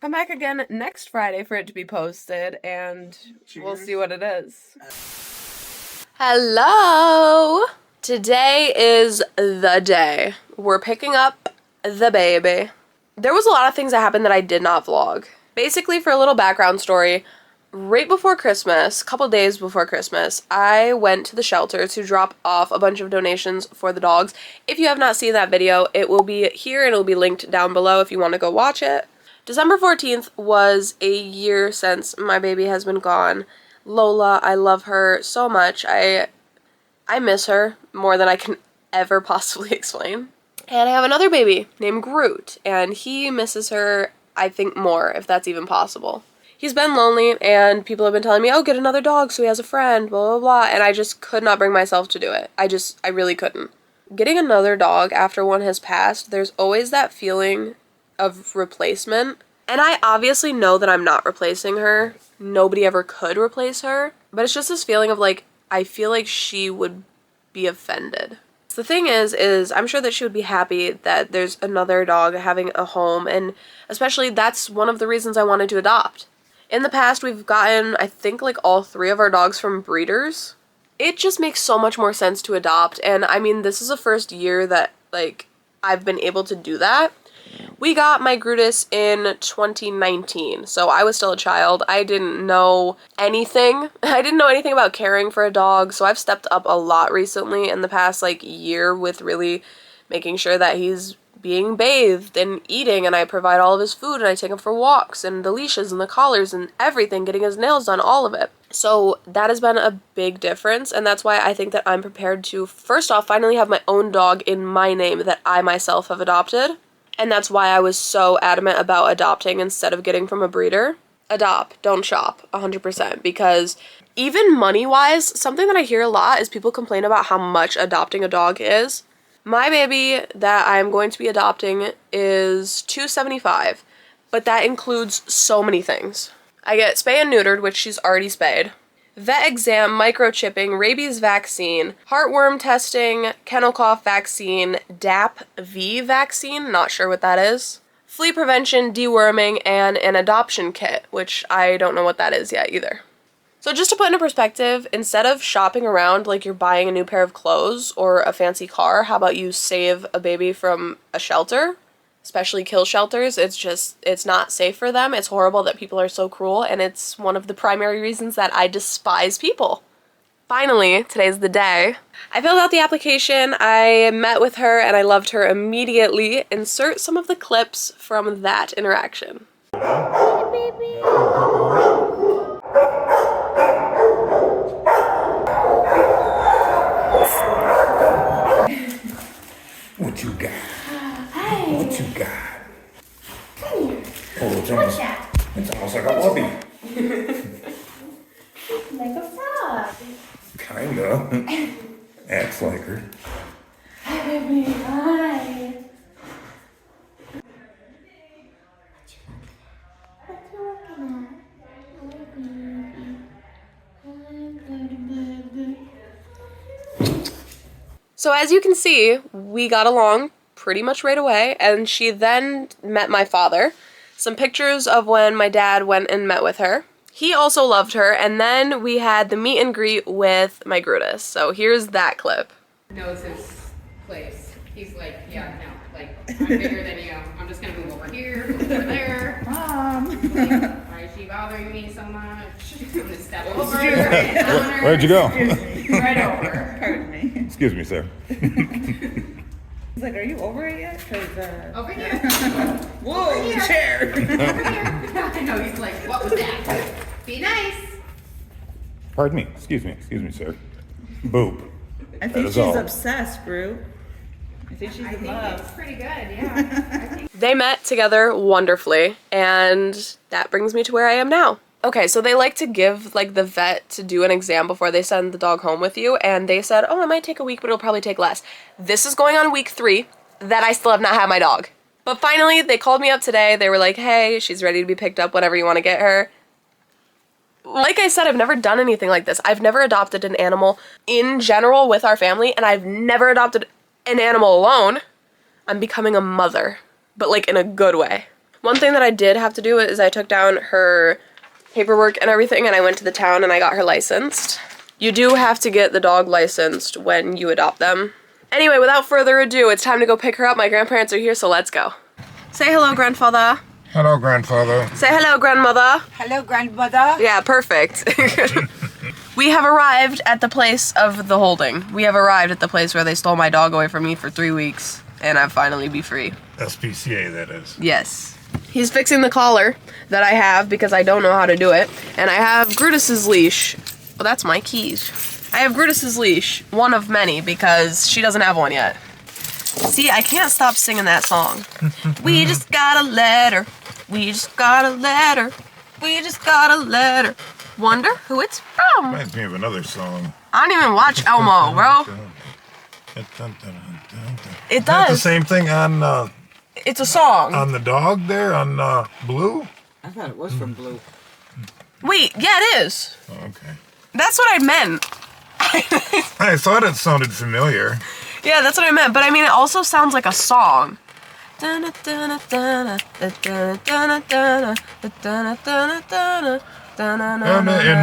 Come back again next Friday for it to be posted, and we'll see what it is. Hello! Today is the day. We're picking up the baby. There was a lot of things that happened that I did not vlog. Basically, for a little background story, right before Christmas, a couple days before Christmas, I went to the shelter to drop off a bunch of donations for the dogs. If you have not seen that video, it will be here and it will be linked down below if you want to go watch it. December 14th was a year since my baby has been gone. Lola, I love her so much. I miss her more than I can ever possibly explain. And I have another baby named Groot, and he misses her, I think, more, if that's even possible. He's been lonely, and people have been telling me, oh, get another dog so he has a friend, blah, blah, blah, and I just could not bring myself to do it. I really couldn't. Getting another dog after one has passed, there's always that feeling of replacement. And I obviously know that I'm not replacing her. Nobody ever could replace her. But it's just this feeling of like, I feel like she would be offended. The thing is I'm sure that she would be happy that there's another dog having a home. And especially that's one of the reasons I wanted to adopt. In the past, we've gotten, I think, like all 3 of our dogs from breeders. It just makes so much more sense to adopt. And I mean, this is the first year that like I've been able to do that. We got my Brutus in 2019, so I was still a child. I didn't know anything. I didn't know anything about caring for a dog, so I've stepped up a lot recently in the past like year with really making sure that he's being bathed and eating, and I provide all of his food, and I take him for walks, and the leashes and the collars and everything, getting his nails done, all of it. So that has been a big difference, and that's why I think that I'm prepared to, first off, finally have my own dog in my name that I myself have adopted. And that's why I was so adamant about adopting instead of getting from a breeder. Adopt, don't shop, 100%. Because even money-wise, something that I hear a lot is people complain about how much adopting a dog is. My baby that I'm going to be adopting is $275, but that includes so many things. I get spay and neutered, which she's already spayed. Vet exam, microchipping, rabies vaccine, heartworm testing, kennel cough vaccine, DAP-V vaccine, not sure what that is, flea prevention, deworming, and an adoption kit, which I don't know what that is yet either. So just to put into perspective, instead of shopping around like you're buying a new pair of clothes or a fancy car, how about you save a baby from a shelter? Especially kill shelters. It's not safe for them. It's horrible that people are so cruel, and it's one of the primary reasons that I despise people. Finally, today's the day. I filled out the application, I met with her, and I loved her immediately. Insert some of the clips from that interaction. Hey, baby. What you got? Hi. What you got? Come here. Oh, it's What's that? almost like a puppy. Like a frog. Kinda. Acts like her. Hi, baby. Hi. What you looking at? Hi, baby. Hi, baby. So as you can see, we got along pretty much right away, and she then met my father. Some pictures of when my dad went and met with her. He also loved her, and then we had the meet and greet with my Brutus. So here's that clip. Knows his place. He's like, yeah, no, like, I'm bigger than you. I'm just gonna move over here, move over there. Mom. Like, why is she bothering me so much? I'm gonna step over and honor. Where'd you go? Right over. Pardon me. Excuse me, sir. He's like, are you over it yet? Cause Over here. whoa, Over here. chair. Over here. I know, he's like, what was that? Be nice. Pardon me. Excuse me, sir. Boop. I That think is she's all. obsessed, Brew. I think she's I in think love. it's pretty good, yeah. I think They met together wonderfully, and that brings me to where I am now. Okay, so they like to give like the vet to do an exam before they send the dog home with you, and they said, oh, it might take a week, but it'll probably take less. This is going on week 3 that I still have not had my dog. But finally, they called me up today. They were like, hey, she's ready to be picked up whenever you want to get her. Like I said, I've never done anything like this. I've never adopted an animal in general with our family, and I've never adopted an animal alone. I'm becoming a mother, but like in a good way. One thing that I did have to do is I took down her paperwork and everything, and I went to the town and I got her licensed. You do have to get the dog licensed when you adopt them. Anyway, without further ado, it's time to go pick her up. My grandparents are here, so let's go. Say hello, grandfather. Hello, grandfather. Say hello, grandmother. Hello, grandmother. Yeah, perfect. We have arrived at the place of the holding. We have arrived at the place where they stole my dog away from me for 3 weeks, and I've finally be free. SPCA, that is. Yes. He's fixing the collar that I have because I don't know how to do it. And I have Brutus's leash. Well, that's my keys. I have Brutus's leash, one of many, because she doesn't have one yet. See, I can't stop singing that song. We just got a letter. We just got a letter. We just got a letter. Wonder who it's from. Reminds me of another song. I don't even watch Elmo, bro. It Is that the does. same thing on It's a song. the dog there on Blue? I thought it was from Blue. Wait, yeah, it is. Oh, okay. That's what I meant. I thought it sounded familiar. Yeah, that's what I meant. But I mean, it also sounds like a song. In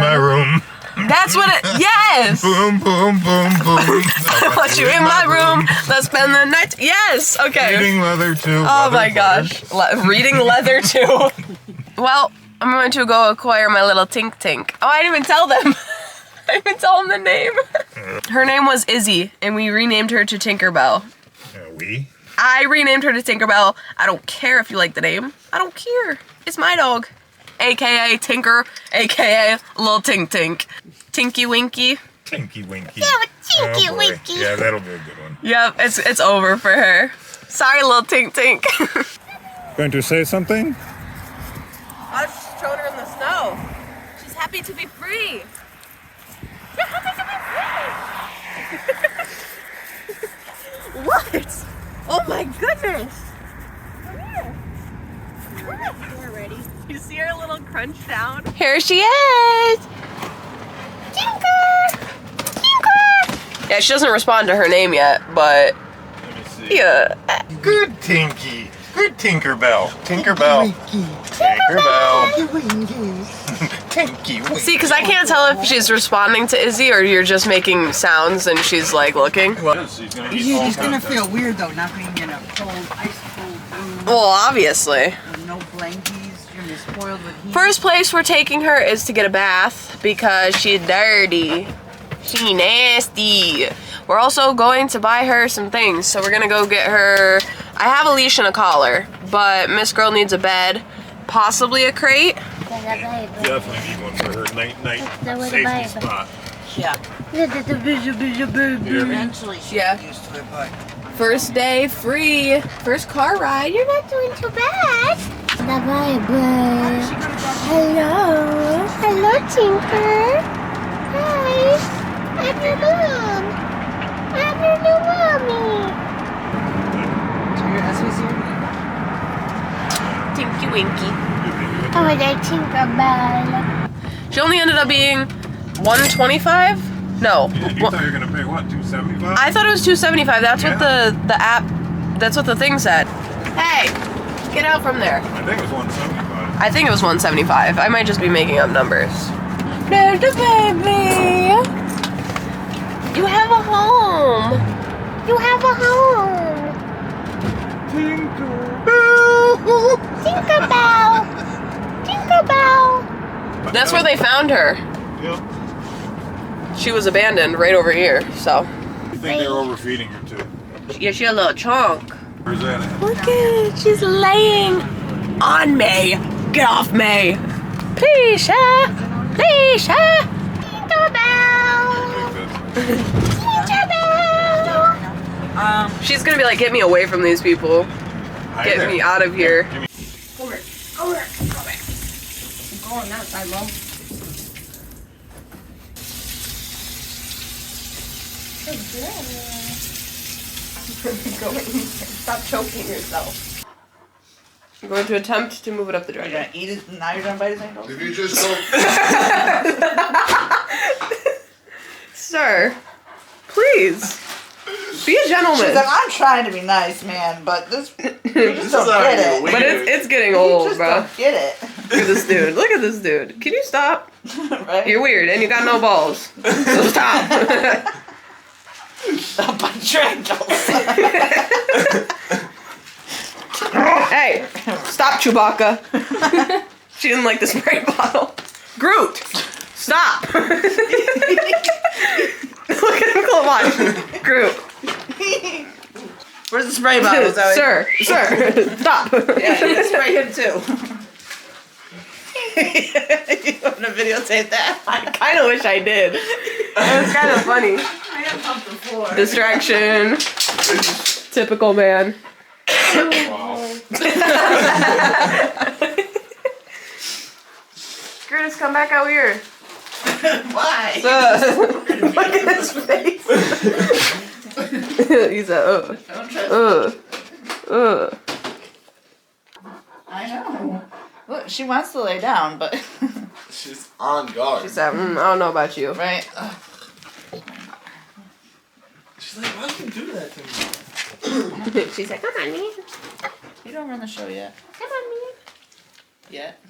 my room. That's what it. Yes. Boom, boom, boom, boom. I want you in my room. Let's spend the night. Yes. Okay. Reading leather too. Oh my gosh. Reading leather too. Well, I'm going to go acquire my little Tink Tink. Oh, I didn't even tell them. I didn't even tell them the name. Her name was Izzy, and we renamed her to Tinkerbell. We? I renamed her to Tinkerbell. I don't care if you like the name. I don't care. It's my dog. AKA Tinker, AKA Lil Tink Tink. Tinky Winky. Tinky Winky. Yeah, Tinky boy. Winky. Yeah, that'll be a good one. Yep, it's over for her. Sorry, Lil Tink Tink. Going to say something? I was just throwing her in the snow. She's happy to be free. She's happy to be free. What? Oh my goodness. Come here. We're ready. You see her little crunch down? Here she is. Tinker. Tinker. Yeah, she doesn't respond to her name yet, but Let me see. yeah. Good Tinky. Good Tinkerbell. Tinkerbell. Tinkerbell. Tinky Winky. See, because I can't tell if she's responding to Izzy or you're just making sounds and she's like looking. It's gonna feel weird though, not being in a cold, ice cold room Well, obviously. with no blankies. You're gonna be spoiled with heat. First place we're taking her is to get a bath because she's dirty. She nasty. We're also going to buy her some things. So we're gonna go get her, I have a leash and a collar, but Miss Girl needs a bed, possibly a crate. Definitely need one for her night That was safety mine. spot. Yeah. Eventually she'll Yeah. get used to it, but First day free. First car ride. You're not doing too bad. Bye bye. Hello. Hello, Tinker. Hi. I'm your mom. I'm your new mommy. Tinky Winky. Oh, and I Tinkerbell. She only ended up being 125? No. You thought you were gonna pay what, $275? I thought it was 275. That's what Yeah. the app, that's what the thing said. Hey, get out from there. I think it was $175. I think it was 175. I might just be making up numbers. There's the baby. You have a home. You have a home. Tinkerbell. Tinkerbell. That's where they found her. Yep. She was abandoned right over here, so. I think they're overfeeding her too. Yeah, she had a little chunk. Where's that at? Look at it, she's laying on me. Get off me. Please, please, Tinkerbell. Tinkerbell. She's gonna be like, get me away from these people. Get me out of here. Go here. Go here. Go back. I'm going outside, Mom. Stop choking yourself. I'm going to attempt to move it up the You're driveway. gonna eat it, now you're gonna bite his ankle? If you just don't, Sir, please. Be a gentleman. She's like, I'm trying to be nice, man, but this you just don't get it. But it's getting You old, just bro. don't get it. Look at this dude. Look at this dude. Can you stop? Right? You're weird and you got no balls. So stop. Stop my triangles. Hey, stop, Chewbacca. She didn't like the spray bottle. Groot, stop. Look at him, come on. Groot. Where's the spray bottle, Zoe? Sir, stop. Yeah, you can spray him too. You want to videotape that? I kind of wish I did. That was kind of funny. I have pumped the floor. Distraction. Typical man. Curtis, come back out here. Why? Look at his face. He's a I know. Look, she wants to lay down, but She's on guard. She said, I don't know about you. right. She's like, why would you do that to me? She's like, come on, man. You don't run the show yet. Come on, man. Yet.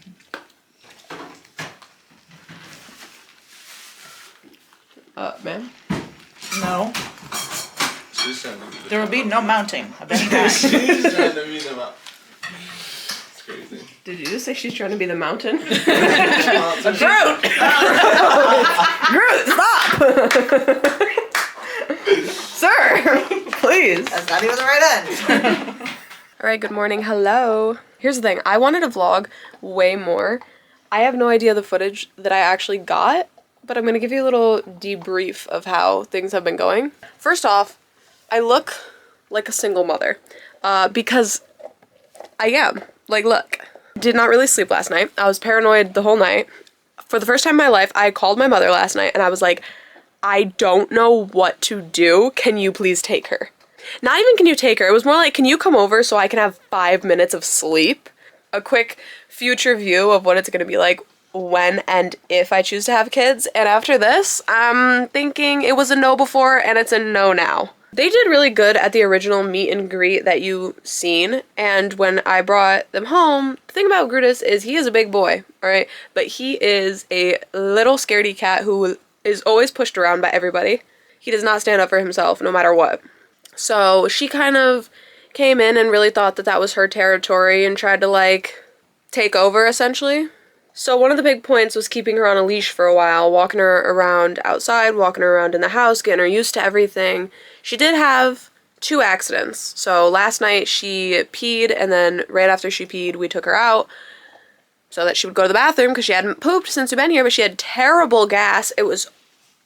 Man. No. She's trying to beat There will be no mounting of any kind. She's trying to beat them up. It's crazy. Did you just say she's trying to be the mountain? Mountain. Groot! Groot, stop! Sir, please. That's not even the right end. All right, good morning. Hello. Here's the thing. I wanted to vlog way more. I have no idea the footage that I actually got, but I'm going to give you a little debrief of how things have been going. First off, I look like a single mother because I am. Like, look. Did not really sleep last night. I was paranoid the whole night. For the first time in my life, I called my mother last night and I was like, I don't know what to do. Can you please take her? Not even can you take her. It was more like, can you come over so I can have 5 minutes of sleep? A quick future view of what it's going to be like when and if I choose to have kids. And after this, I'm thinking it was a no before and it's a no now. They did really good at the original meet and greet that you seen, and when I brought them home, the thing about Brutus is he is a big boy, alright? But he is a little scaredy cat who is always pushed around by everybody. He does not stand up for himself no matter what. So she kind of came in and really thought that that was her territory and tried to like take over essentially. So one of the big points was keeping her on a leash for a while, walking her around outside, walking her around in the house, getting her used to everything. She did have 2 accidents. So last night she peed, and then right after she peed, we took her out so that she would go to the bathroom because she hadn't pooped since we've been here, but she had terrible gas. It was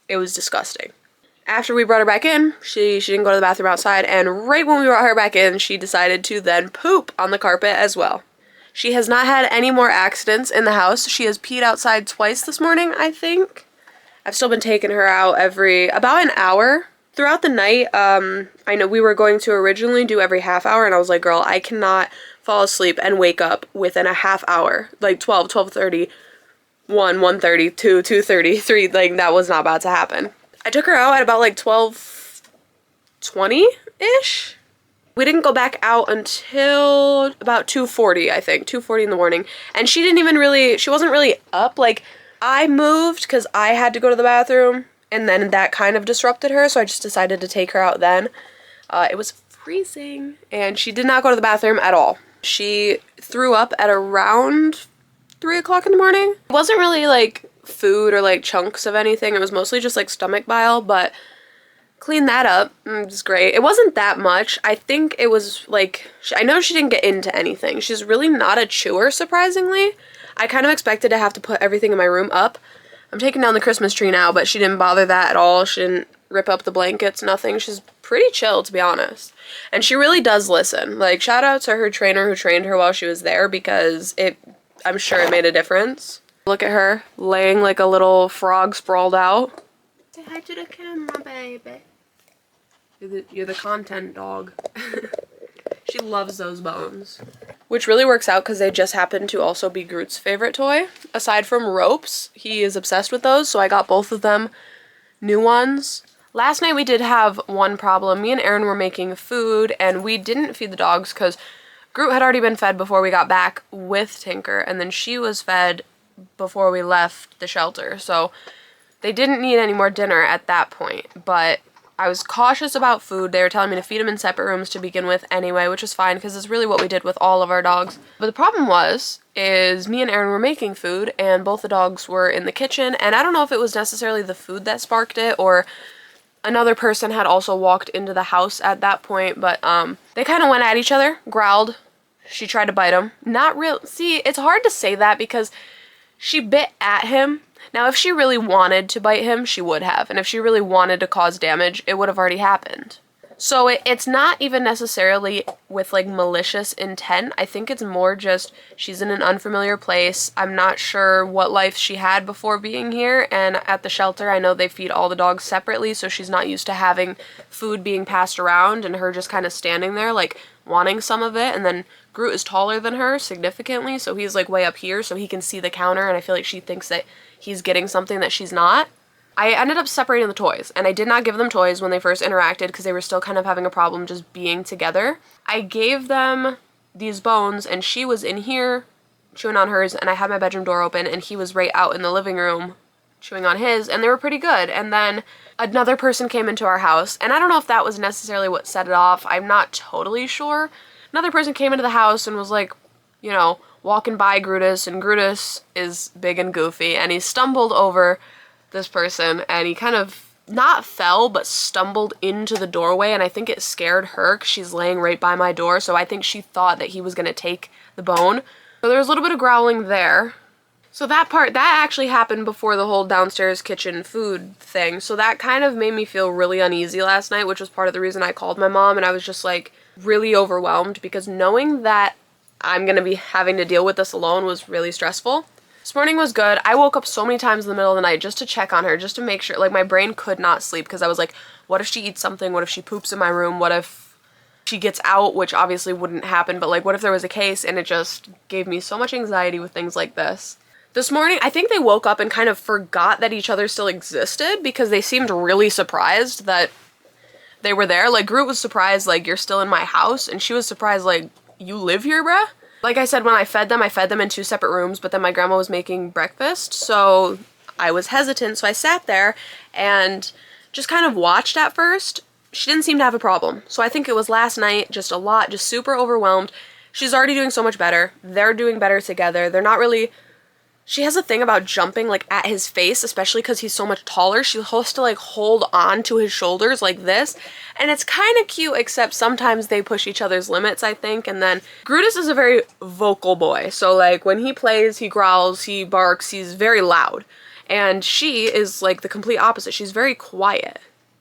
disgusting. After we brought her back in, she didn't go to the bathroom outside, and right when we brought her back in, she decided to then poop on the carpet as well. She has not had any more accidents in the house. She has peed outside twice this morning, I think. I've still been taking her out about an hour. Throughout the night, I know we were going to originally do every half hour, and I was like, girl, I cannot fall asleep and wake up within a half hour. Like 12, 12:30, 1, 1:30, 2, 2:30, 3, like that was not about to happen. I took her out at about like 12:20-ish. We didn't go back out until about 2:40, I think, 2:40 in the morning. And she wasn't really up. Like, I moved because I had to go to the bathroom, and then that kind of disrupted her, so I just decided to take her out then. It was freezing, and she did not go to the bathroom at all. She threw up at around 3 o'clock in the morning. It wasn't really like food or like chunks of anything. It was mostly just like stomach bile, but cleaned that up. It was great. It wasn't that much. I think it was like, I know she didn't get into anything. She's really not a chewer, surprisingly. I kind of expected to have to put everything in my room up. I'm taking down the Christmas tree now, but she didn't bother that at all. She didn't rip up the blankets, nothing. She's pretty chill, to be honest. And she really does listen. Like, shout out to her trainer who trained her while she was there, because I'm sure it made a difference. Look at her, laying like a little frog sprawled out. Say hi to the camera, baby. You're the content dog. She loves those bones. Which really works out because they just happen to also be Groot's favorite toy. Aside from ropes, he is obsessed with those, so I got both of them new ones. Last night we did have one problem. Me and Aaron were making food and we didn't feed the dogs because Groot had already been fed before we got back with Tinker, and then she was fed before we left the shelter. So they didn't need any more dinner at that point, but I was cautious about food. They were telling me to feed them in separate rooms to begin with anyway, which was fine because it's really what we did with all of our dogs. But the problem is me and Aaron were making food and both the dogs were in the kitchen, and I don't know if it was necessarily the food that sparked it or another person had also walked into the house at that point, but they kind of went at each other, growled. She tried to bite him. Not real. See, it's hard to say that because she bit at him. Now, if she really wanted to bite him, she would have. And if she really wanted to cause damage, it would have already happened. So it's not even necessarily with like malicious intent. I think it's more just she's in an unfamiliar place. I'm not sure what life she had before being here. And at the shelter, I know they feed all the dogs separately. So she's not used to having food being passed around and her just kind of standing there like wanting some of it. And then Groot is taller than her significantly. So he's like way up here so he can see the counter. And I feel like she thinks that he's getting something that she's not. I ended up separating the toys, and I did not give them toys when they first interacted because they were still kind of having a problem just being together. I gave them these bones, and she was in here chewing on hers, and I had my bedroom door open, and he was right out in the living room chewing on his, and they were pretty good. And then another person came into our house, and I don't know if that was necessarily what set it off. I'm not totally sure. Another person came into the house and was like, you know, walking by Grutus, and Grutus is big and goofy, and he stumbled over this person, and he kind of not fell but stumbled into the doorway, and I think it scared her because she's laying right by my door, so I think she thought that he was going to take the bone. So there was a little bit of growling there. So that actually happened before the whole downstairs kitchen food thing, so that kind of made me feel really uneasy last night, which was part of the reason I called my mom, and I was just like really overwhelmed because knowing that I'm going to be having to deal with this alone was really stressful. This morning was good. I woke up so many times in the middle of the night just to check on her, just to make sure, like my brain could not sleep because I was like, what if she eats something? What if she poops in my room? What if she gets out, which obviously wouldn't happen, but like what if there was a case? And it just gave me so much anxiety with things like this. This morning, I think they woke up and kind of forgot that each other still existed because they seemed really surprised that they were there. Like Groot was surprised, like, you're still in my house, and she was surprised, like, you live here, bruh? Like I said, when I fed them in 2 separate rooms, but then my grandma was making breakfast, so I was hesitant, so I sat there and just kind of watched at first. She didn't seem to have a problem, so I think it was last night, just super overwhelmed. She's already doing so much better. They're doing better together. They're not really... She has a thing about jumping, like, at his face, especially because he's so much taller. She has to, like, hold on to his shoulders like this. And it's kind of cute, except sometimes they push each other's limits, I think. And then Grutus is a very vocal boy. So, like, when he plays, he growls, he barks, he's very loud. And she is, like, the complete opposite. She's very quiet.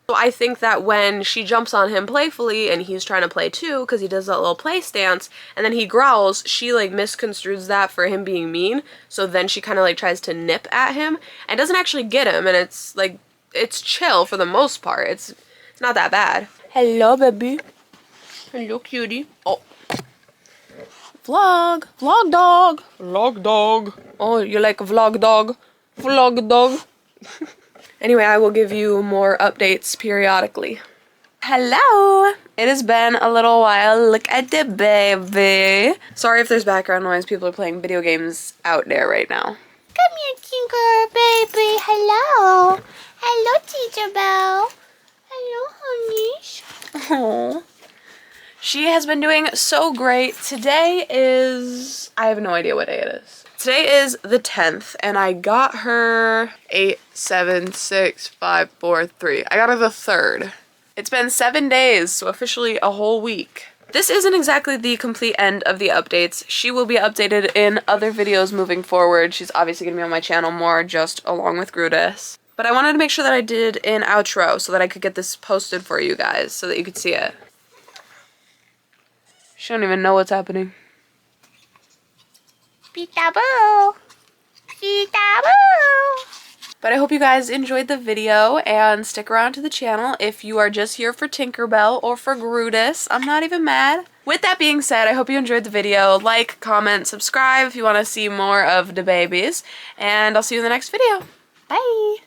So I think that when she jumps on him playfully and he's trying to play too, because he does that little play stance, and then he growls, she like misconstrues that for him being mean. So then she kind of like tries to nip at him and doesn't actually get him, and it's like, it's chill for the most part. It's not that bad. Hello, baby. Hello, cutie. Oh. Vlog. Vlog dog. Vlog dog. Oh, you like a vlog dog? Vlog dog. Anyway, I will give you more updates periodically. Hello! It has been a little while. Look at the baby. Sorry if there's background noise. People are playing video games out there right now. Come here, Tinker, baby. Hello. Hello, Teacher Belle. Hello, honey. Aww. She has been doing so great. Today is... I have no idea what day it is. Today is the 10th, and I got her 8, 7, 6, 5, 4, 3. I got her the 3rd. It's been 7 days, so officially a whole week. This isn't exactly the complete end of the updates. She will be updated in other videos moving forward. She's obviously going to be on my channel more, just along with Grutus. But I wanted to make sure that I did an outro so that I could get this posted for you guys, so that you could see it. She don't even know what's happening. Peekaboo. Peekaboo. But I hope you guys enjoyed the video and stick around to the channel if you are just here for Tinkerbell or for Grutus. I'm not even mad. With that being said, I hope you enjoyed the video. Like, comment, subscribe if you want to see more of the babies. And I'll see you in the next video. Bye!